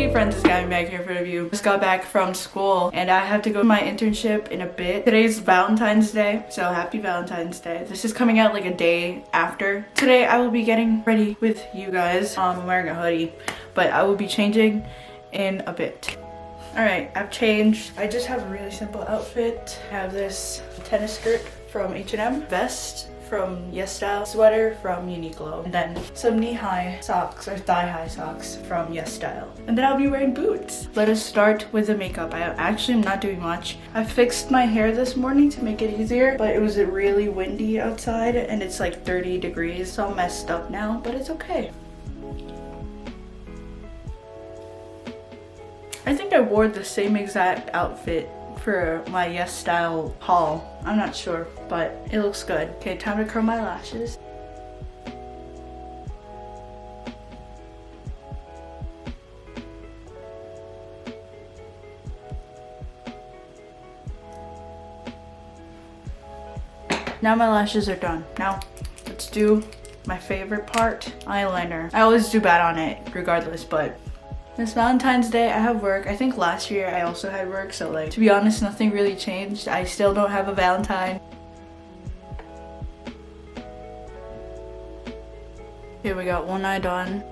Hey friends, it's Gabby back here for a review. Just got back from school and I have to go to my internship in a bit. Today's Valentine's Day, so happy Valentine's Day. This is coming out like a day after. Today I will be getting ready with you guys. I'm wearing a hoodie, but I will be changing in a bit. Alright, I've changed. I just have a really simple outfit. I have this tennis skirt from H&M, vest from Yes Style, sweater from Uniqlo, and then some knee-high socks or thigh-high socks from Yes Style. And then I'll be wearing boots. Let us start with the makeup. I actually am not doing much. I fixed my hair this morning to make it easier, but it was really windy outside and it's like 30 degrees, so I'm messed up now, but it's okay. I think I wore the same exact outfit for my Yes Style haul. I'm not sure, but it looks good. Okay, time to curl my lashes. Now my lashes are done. Now let's do my favorite part, eyeliner. I always do bad on it regardless, but this Valentine's Day I have work. I think last year I also had work, so like, to be honest, nothing really changed. I still don't have a Valentine. Here we got one eye done.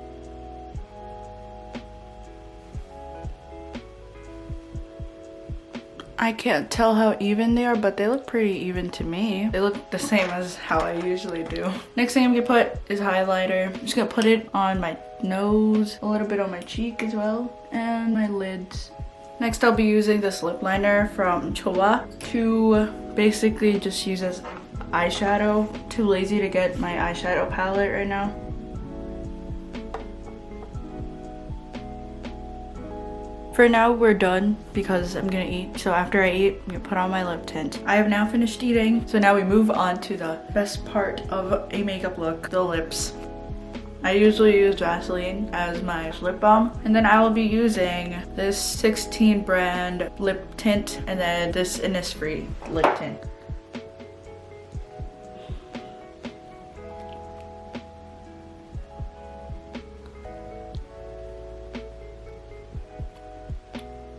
I can't tell how even they are, but they look pretty even to me. They look the same as how I usually do. Next thing I'm gonna put is highlighter. I'm just gonna put it on my nose, a little bit on my cheek as well, and my lids. Next I'll be using this lip liner from Choa to basically just use as eyeshadow. Too lazy to get my eyeshadow palette right now. For now, we're done because I'm gonna eat. So after I eat, I'm gonna put on my lip tint. I have now finished eating. So now we move on to the best part of a makeup look, the lips. I usually use Vaseline as my lip balm. And then I will be using this 16 brand lip tint and then this Innisfree lip tint.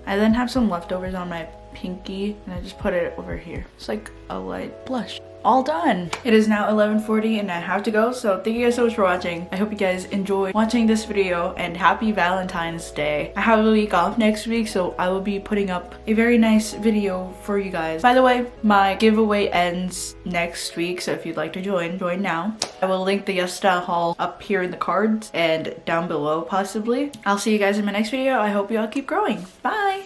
I then have some leftovers on my pinky and I just put it over here. It's like a light blush. All done. It is now 11:40 and I have to go, so thank you guys so much for watching. I hope you guys enjoyed watching this video and happy Valentine's Day. I have a week off next week, so I will be putting up a very nice video for you guys. By the way, my giveaway ends next week, so if you'd like to join now. I will link the Yes Style haul up here in the cards and down below possibly. I'll see you guys in my next video. I hope you all keep growing. Bye!